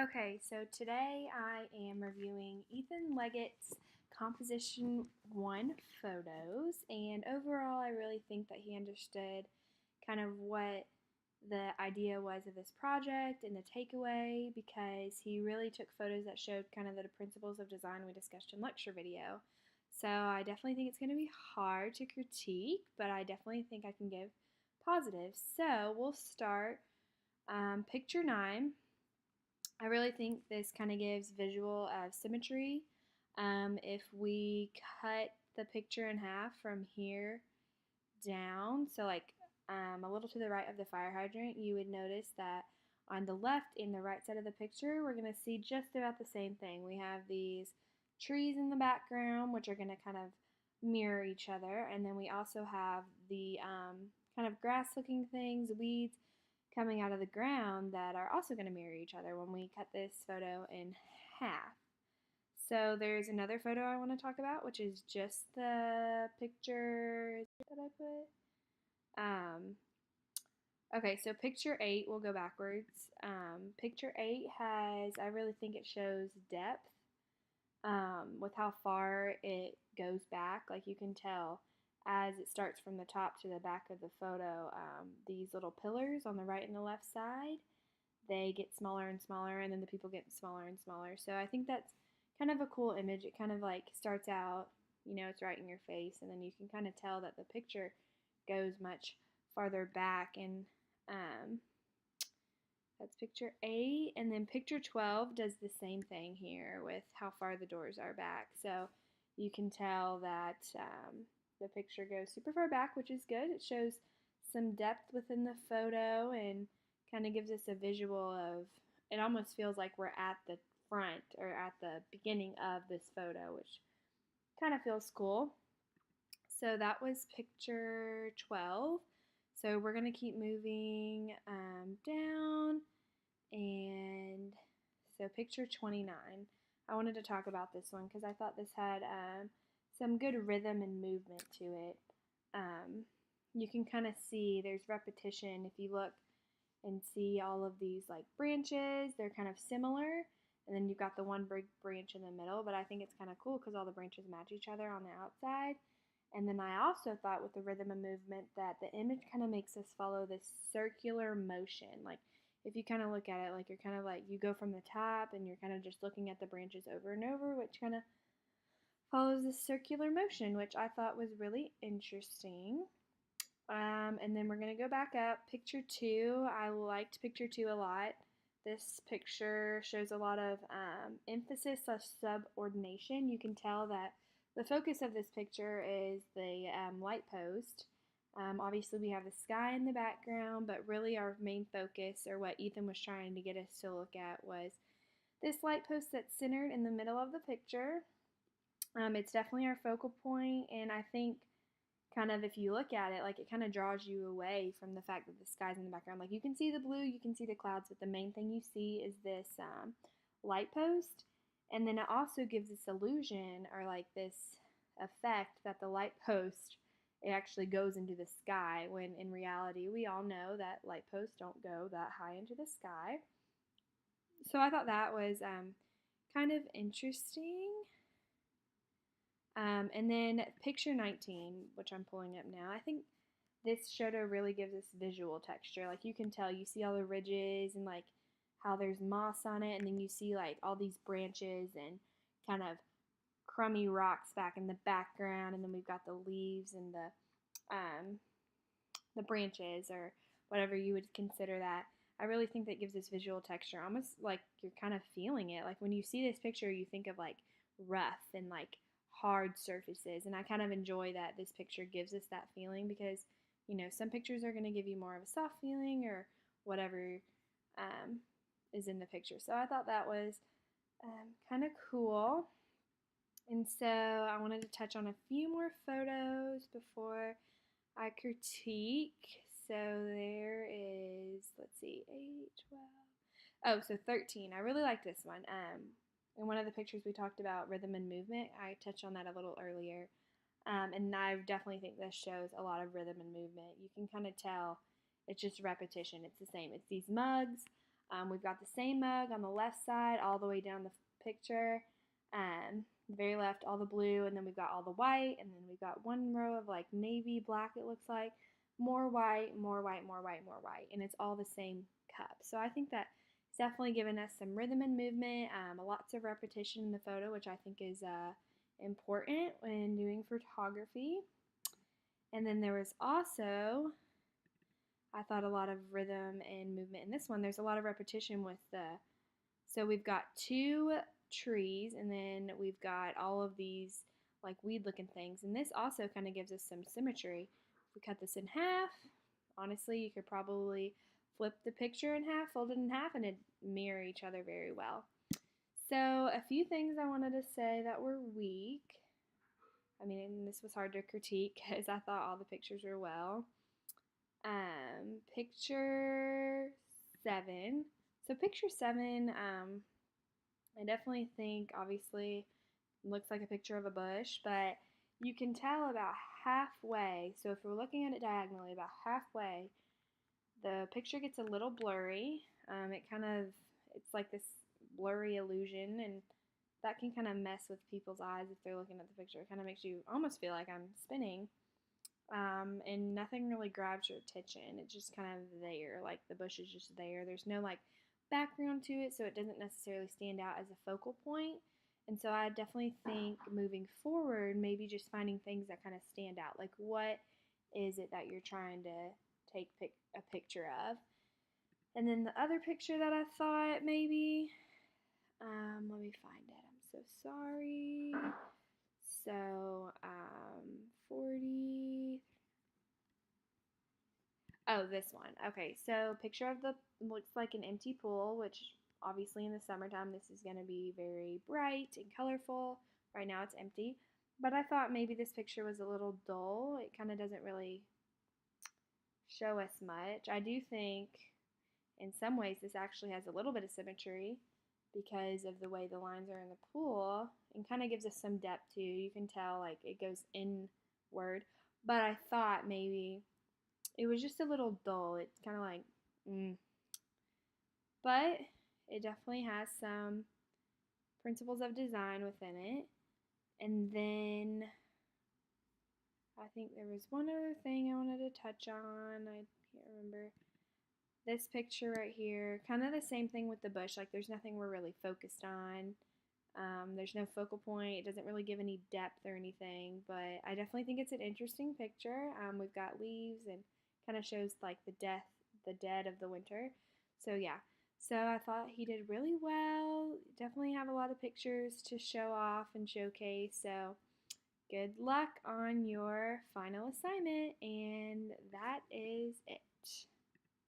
Okay, so today I am reviewing Ethan Leggett's Composition 1 photos, and overall I really think that he understood kind of what the idea was of this project and the takeaway because he really took photos that showed kind of the principles of design we discussed in lecture video. So I definitely think it's going to be hard to critique, but I definitely think I can give positives. So we'll start picture 9. I really think this kind of gives visual symmetry. If we cut the picture in half from here down, so like a little to the right of the fire hydrant, you would notice that on the left and the right side of the picture, we're going to see just about the same thing. We have these trees in the background, which are going to kind of mirror each other, and then we also have the kind of grass-looking things, weeds, coming out of the ground that are also going to mirror each other when we cut this photo in half. So there's another photo I want to talk about, which is just the picture that I put. Okay, so picture 8, we'll go backwards. Picture 8 has, I really think it shows depth with how far it goes back. Like you can tell as it starts from the top to the back of the photo, these little pillars on the right and the left side, they get smaller and smaller, and then the people get smaller and smaller. So I think that's kind of a cool image. It kind of like starts out, it's right in your face, and then you can kind of tell that the picture goes much farther back, and that's picture 8, and then picture 12 does the same thing here with how far the doors are back. So you can tell that the picture goes super far back, which is good. It shows some depth within the photo and kind of gives us a visual of, it almost feels like we're at the front or at the beginning of this photo, which kind of feels cool. So that was picture 12. So we're going to keep moving down, and so picture 29. I wanted to talk about this one because I thought this had some good rhythm and movement to it. You can kind of see there's repetition. If you look and see all of these like branches, they're kind of similar. And then you've got the one big branch in the middle, but I think it's kind of cool because all the branches match each other on the outside. And then I also thought with the rhythm and movement that the image kind of makes us follow this circular motion. Like if you kind of look at it, like you're kind of like you go from the top and you're kind of just looking at the branches over and over, which kind of follows this circular motion, which I thought was really interesting. And then we're going to go back up. Picture 2, I liked picture 2 a lot. This picture shows a lot of emphasis of subordination. You can tell that the focus of this picture is the light post. Obviously, we have the sky in the background, but really our main focus, or what Ethan was trying to get us to look at, was this light post that's centered in the middle of the picture. It's definitely our focal point, and I think kind of if you look at it, like it kind of draws you away from the fact that the sky's in the background. Like you can see the blue, you can see the clouds, but the main thing you see is this light post. And then it also gives this illusion or like this effect that the light post, it actually goes into the sky, when in reality we all know that light posts don't go that high into the sky. So I thought that was kind of interesting. And then picture 19, which I'm pulling up now, I think this photo really gives us visual texture. Like you can tell, you see all the ridges and like how there's moss on it, and then you see like all these branches and kind of crummy rocks back in the background, and then we've got the leaves and the branches or whatever you would consider that. I really think that gives this visual texture, almost like you're kind of feeling it. Like when you see this picture, you think of like rough and like hard surfaces, and I kind of enjoy that this picture gives us that feeling because some pictures are going to give you more of a soft feeling or whatever is in the picture. So I thought that was kind of cool. And so I wanted to touch on a few more photos before I critique. So there is, let's see, 8, 12. Oh, so 13. I really like this one. In one of the pictures we talked about rhythm and movement. I touched on that a little earlier. And I definitely think this shows a lot of rhythm and movement. You can kind of tell it's just repetition. It's the same. It's these mugs. We've got the same mug on the left side all the way down the picture. The very left, all the blue, and then we've got all the white, and then we've got one row of like navy black, it looks like, more white, more white, more white, more white, and it's all the same cup. So I think that it's definitely given us some rhythm and movement, lots of repetition in the photo, which I think is important when doing photography. And then there was also, I thought, a lot of rhythm and movement in this one. There's a lot of repetition with so we've got two trees, and then we've got all of these like weed looking things, and this also kind of gives us some symmetry. If we cut this in half, honestly, you could probably flip the picture in half, fold it in half, and it'd mirror each other very well. So a few things I wanted to say that were weak. I mean, this was hard to critique because I thought all the pictures were well. Picture 7. So picture 7, I definitely think, obviously, looks like a picture of a bush, but you can tell about halfway. So if we're looking at it diagonally, about halfway, the picture gets a little blurry. It's like this blurry illusion, and that can kind of mess with people's eyes if they're looking at the picture. It kind of makes you almost feel like I'm spinning. And nothing really grabs your attention. It's just kind of there, like the bush is just there. There's no like background to it, so it doesn't necessarily stand out as a focal point. And so I definitely think moving forward, maybe just finding things that kind of stand out. Like, what is it that you're trying to take a picture of? And then the other picture that I thought maybe, let me find it. I'm so sorry. So, 40. Oh, this one. Okay, so picture of the looks like an empty pool, which obviously in the summertime this is going to be very bright and colorful. Right now it's empty, but I thought maybe this picture was a little dull. It kind of doesn't really show us much. I do think in some ways this actually has a little bit of symmetry because of the way the lines are in the pool, and kind of gives us some depth too. You can tell like it goes inward, but I thought maybe it was just a little dull. It's kind of like, but it definitely has some principles of design within it. And then I think there was one other thing I wanted to touch on. I can't remember. This picture right here, kind of the same thing with the bush. Like, there's nothing we're really focused on. There's no focal point. It doesn't really give any depth or anything, but I definitely think it's an interesting picture. We've got leaves and kind of shows like the dead of the winter. So yeah, so I thought he did really well. Definitely have a lot of pictures to show off and showcase. So good luck on your final assignment, and